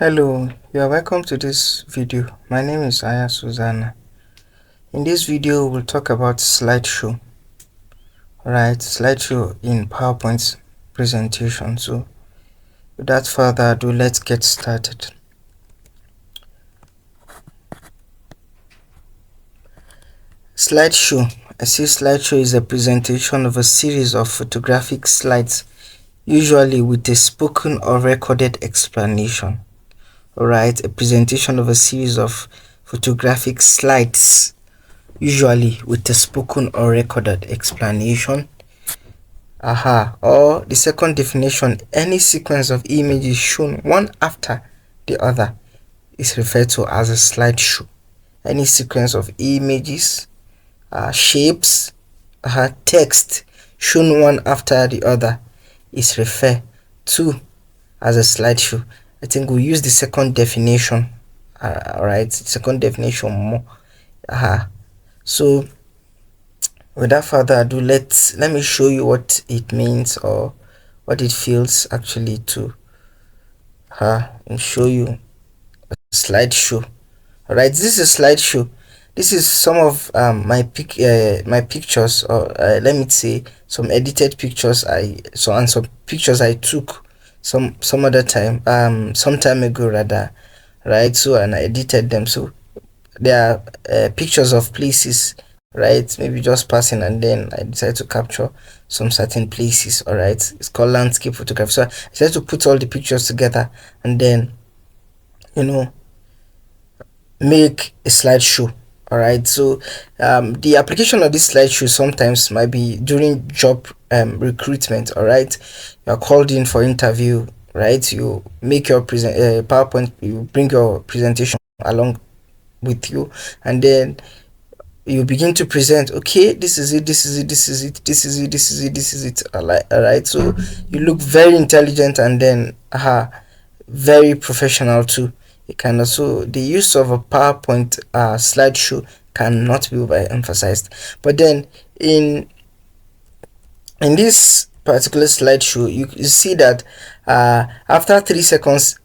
Hello, you are welcome to this video. My name is Aya Susanna. In this video, we'll talk about slideshow. Right, slideshow in PowerPoint presentation. So, without further ado, let's get started. Slideshow. I see slideshow is a presentation of a series of photographic slides, usually with a spoken or recorded explanation. Alright, a presentation of a series of photographic slides, usually with a spoken or recorded explanation. Or the second definition, any sequence of images shown one after the other is referred to as a slideshow. Any sequence of images, shapes, text shown one after the other is referred to as a slideshow. I think we'll use the second definition. Alright, second definition more. So without further ado, let me show you what it means or what it feels actually to and show you a slideshow. Alright, this is a slideshow. This is some of my pictures, or let me say some edited pictures and some pictures I took some other time, some time ago rather, right? So, and I edited them. So there are pictures of places, right? Maybe just passing, and then I decided to capture some certain places. All right, it's called landscape photography. So I decided to put all the pictures together and then make a slideshow. All right, so the application of this slideshow sometimes might be during job recruitment. All right, you are called in for interview, right? You make your PowerPoint, you bring your presentation along with you, and then you begin to present. Okay, this is it, this is it, this is it, this is it, this is it, this is it. All right, so you look very intelligent and then very professional too. It kind of, so the use of a PowerPoint slideshow cannot be overemphasized. But then in this particular slideshow, you see that after 3 seconds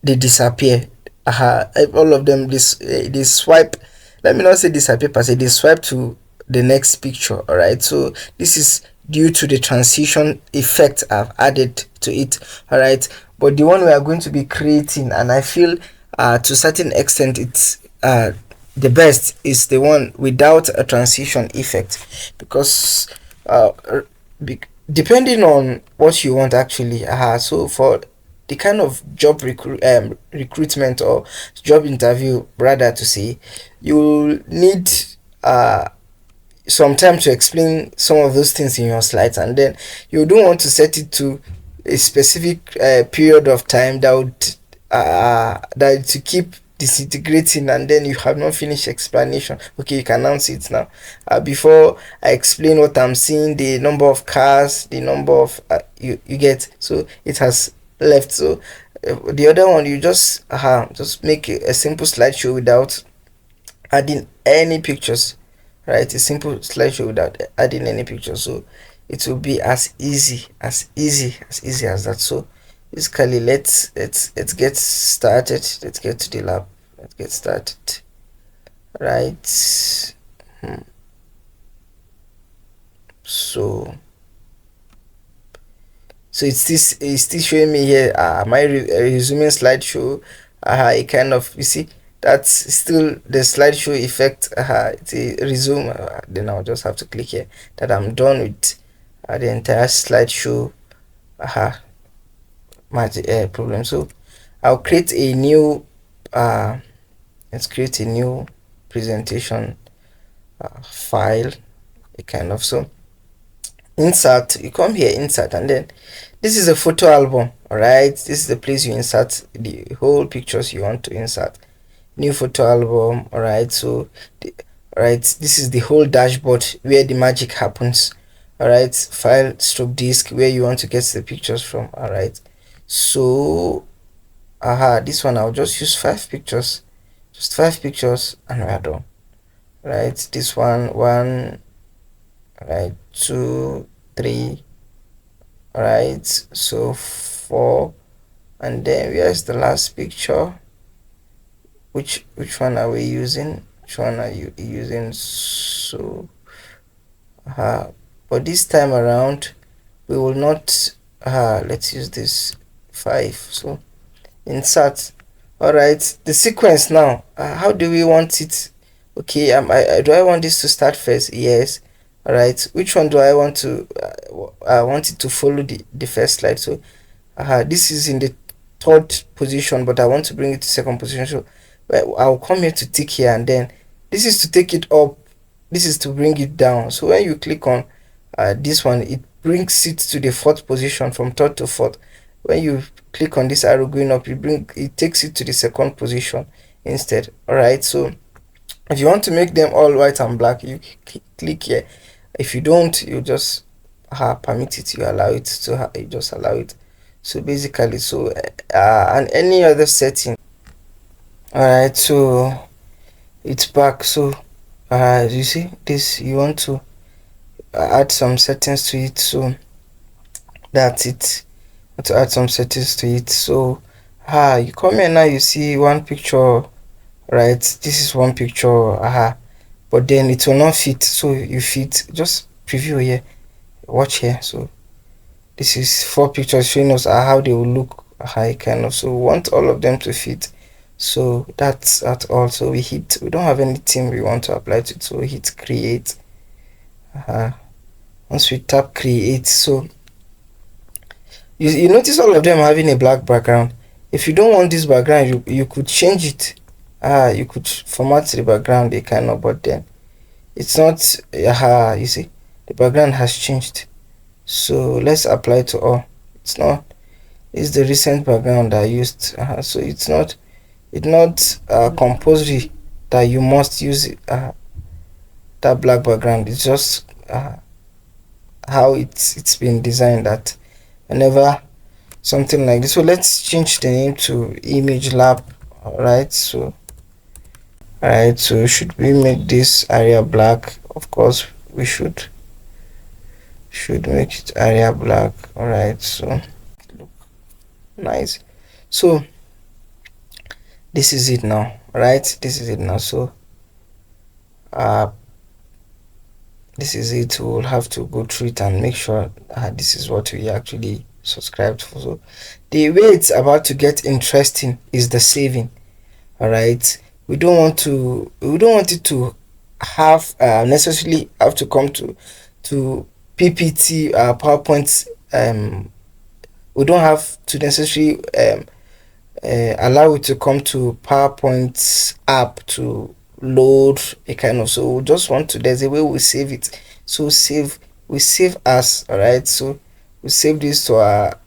they disappear. All of them, they swipe. Let me not say disappear per se, they swipe to the next picture. All right, so this is due to the transition effect I've added to it. All right, but the one we are going to be creating, and I feel to a certain extent it's the best, is the one without a transition effect, because depending on what you want actually. So for the kind of job recruitment or job interview rather to say, you need some time to explain some of those things in your slides, and then you don't want to set it to a specific period of time that would that to keep disintegrating, and then you have not finished explanation. Okay, you can announce it now. Before I explain what I'm seeing, the number of cars, the number of you get, so it has left. So the other one, you just make a simple slideshow without adding any pictures, right? A simple slideshow without adding any pictures, so it will be as easy as that. So basically, let's get started. Let's get to the lab. Let's get started. Right. So it's still showing me here my resuming slideshow. It kind of, you see, that's still the slideshow effect. It's a resume. Then I'll just have to click here that I'm done with the entire slideshow magic problem. So I'll create a new let's create a new presentation file, a kind of. So insert, you come here, insert, and then this is a photo album. All right, this is the place you insert the whole pictures you want to insert. New photo album. All right, so this is the whole dashboard where the magic happens. All right, file stroke disk where you want to get the pictures from. All right, so this one I'll just use 5 pictures, just 5 pictures, and we're done. Right, this one, right, 2, 3, right, so 4, And then where's the last picture? Which one are we using? Which one are you using? So but this time around we will not, let's use this 5. So insert. All right, the sequence now, how do we want it? Okay, do I want this to start first? Yes. All right, which one do I want to, I want it to follow the first slide. So this is in the third position, but I want to bring it to second position. So I'll come here to tick here, and then this is to take it up, this is to bring it down. So when you click on this one, it brings it to the fourth position from third to fourth. When you click on this arrow going up, it takes it to the second position instead. All right, so if you want to make them all white and black, you click here. If you don't, you just permit it, you allow it to you just allow it. So basically, so and any other setting. All right, so it's back. So you see this, you want to add some settings to it. So that's it, to add some settings to it. So you come here now, you see one picture, right? This is one picture, but then it will not fit. So you fit, just preview here, watch here. So this is 4 pictures showing us how they will look, kind of. So we want all of them to fit. So that's at all. So we don't have any theme we want to apply to it, so we hit create. Once we tap create, so you notice all of them having a black background. If you don't want this background, you could change it. You could format the background, they kind of, but then it's not, you see the background has changed. So let's apply to all. It's the recent background I used. So it's not compulsory that you must use that black background. It's just how it's been designed, that whenever something like this. So let's change the name to image lab. All right, so should we make this area black? Of course we should make it area black. All right, so look nice. So this is it now, right? This is it now. So this is it. We'll have to go through it and make sure this is what we actually subscribed for. So the way it's about to get interesting is the saving. All right, we don't want it to have necessarily have to come to PPT PowerPoint. We don't have to necessarily allow it to come to PowerPoint app to load a kind of. So we just want to, there's a way we save it. So we save as. All right, so we save this to our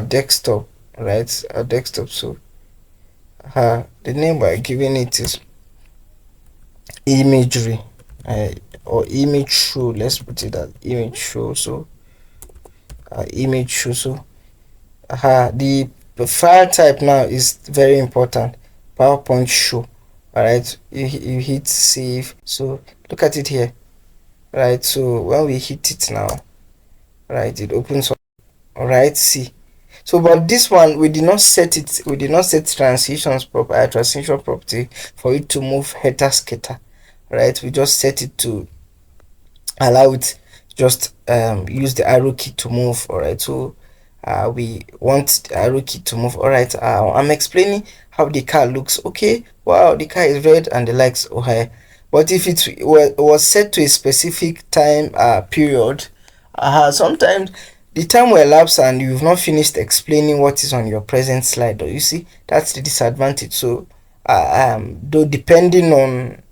desktop. All right, our desktop. So the name we're giving it is imagery, or image show. Let's put it as image show. So image show. So the file type now is very important. PowerPoint show. All right, you hit save. So look at it here. Right, so when we hit it now, right, it opens up. All right, see. So but this one, we did not set transition property for it to move header scatter. Right, we just set it to allow it just use the arrow key to move. All right, so we want the arrow key to move. All right, I'm explaining how the car looks. Okay, wow, the car is red and the lights. Okay, but if it was set to a specific time period, sometimes the time will elapse and you've not finished explaining what is on your present slide. You see, that's the disadvantage. So though depending on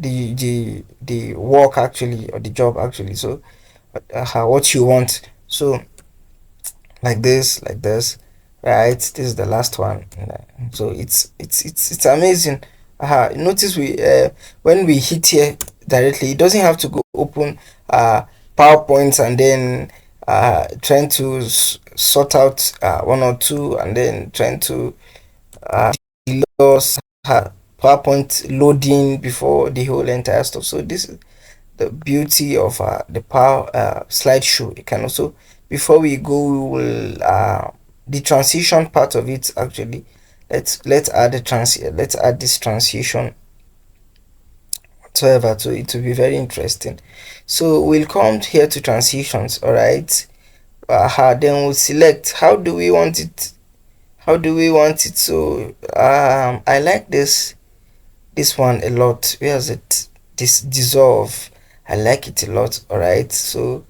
the work actually, or the job actually, so what you want. So like this, right? This is the last one. So it's amazing. Notice we when we hit here directly, it doesn't have to go open PowerPoint and then trying to sort out one or two, and then trying to PowerPoint loading before the whole entire stuff. So this is the beauty of the Slideshow. It can also, before we go, we will the transition part of it. Actually, let's add let's add this transition whatsoever, so it will be very interesting. So we'll come here to transitions. All right. Then we'll select how do we want it, so I like this one a lot. Where is it? This dissolve, I like it a lot. All right. So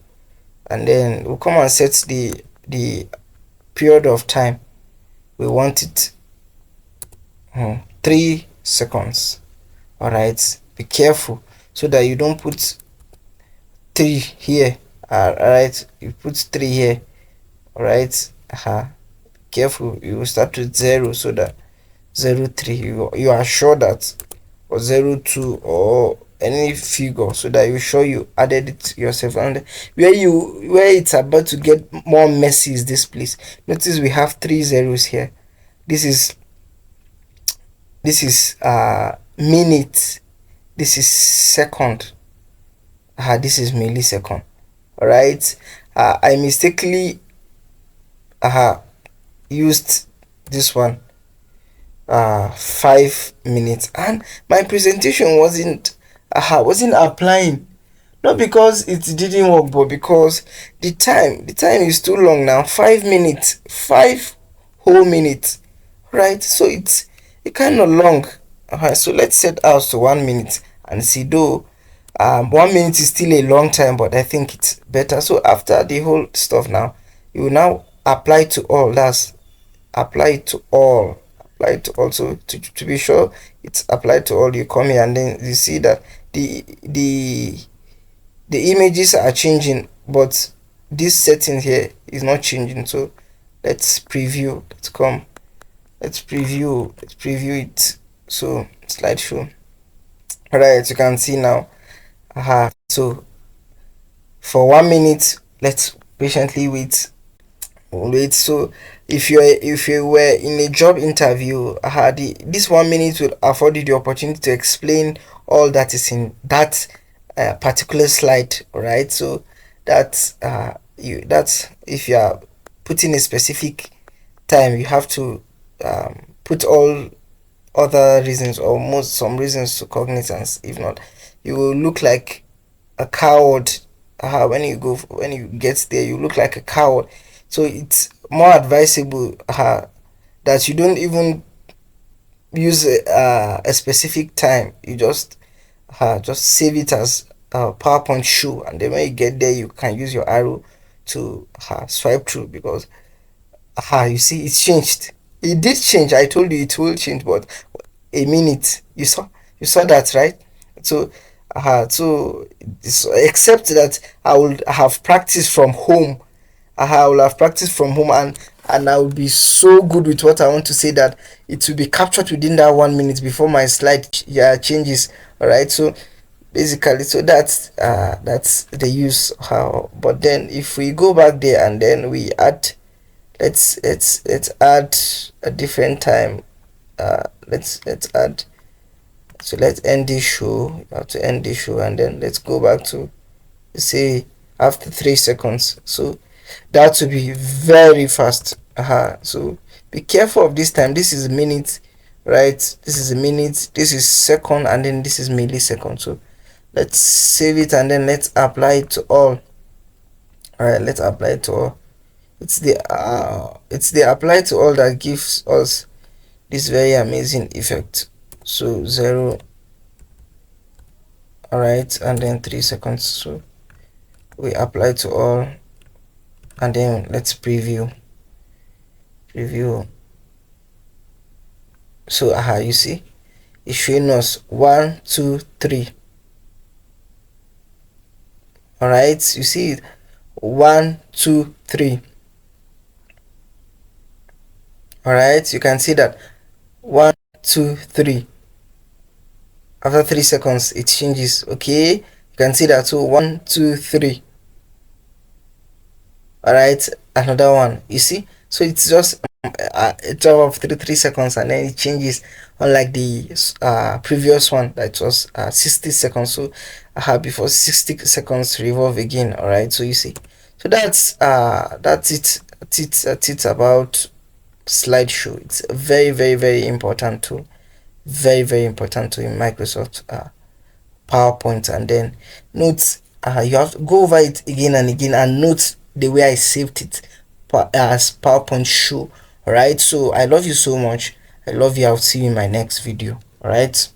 and then we'll come and set the period of time. We want it 3 seconds. All right, be careful so that you don't put 3 here. All right, you put 3 here. All right, careful, you will start with 0, so that 03, you are sure that, or 02 or any figure, so that you sure you added it yourself. And where it's about to get more messy is this place. Notice we have 3 zeros here. This is minute, this is second, this is millisecond. All right, I mistakenly used this one 5 minutes, and my presentation wasn't applying, not because it didn't work, but because the time is too long now. 5 minutes, 5 whole minutes, right? So it kind of long. So let's set ours to 1 minute and see, though 1 minute is still a long time, but I think it's better. So after the whole stuff, now you will now apply to all. That's apply it to all. Apply it to also to be sure it's applied to all. You come here and then you see that the images are changing, but this setting here is not changing. So let's preview. Let's preview it. So slideshow. All right, you can see now. So for 1 minute, let's patiently wait. So if you were in a job interview, this 1 minute will afford you the opportunity to explain all that is in that particular slide. All right, so that's if you are putting a specific time, you have to put all other reasons, or some reasons, to cognizance. If not, you will look like a coward. When you get there, you look like a coward. So it's more advisable that you don't even use a specific time. You just save it as PowerPoint show, and then when you get there, you can use your arrow to swipe through, because you see it's changed. It did change. I told you it will change, but a minute, you saw that, right? So except that I would have practiced from home. I will have practiced from home, and I will be so good with what I want to say that it will be captured within that 1 minute before my slide changes. All right, so basically, so that's the use. But then if we go back there and then we add, let's add a different time. Let's add, so let's end this show. You have to end this show, and then let's go back to, say, after 3 seconds. So that will be very fast. So be careful of this time. This is a minute, right? This is a minute, this is second, and then this is millisecond. So let's save it, and then let's apply it to all. All right, let's apply it to all. It's the apply to all that gives us this very amazing effect. So 0, all right, and then 3 seconds. So we apply to all, and then let's preview. So you see it's showing us 1, 2, 3. All right, you see it, 1, 2, 3. All right, you can see that 1, 2, 3. After 3 seconds it changes. Okay, you can see that. So 1, 2, 3. All right, another one. You see, so it's just a total of 3 seconds, and then it changes, unlike the previous one that was 60 seconds. So before 60 seconds revolve again. All right, so you see, so that's it about Slideshow. It's a very important tool, very important tool in Microsoft PowerPoint. And then notes, you have to go over it again and again and note the way I saved it as PowerPoint show. All right, so I love you so much. I love you. I'll see you in my next video. All right.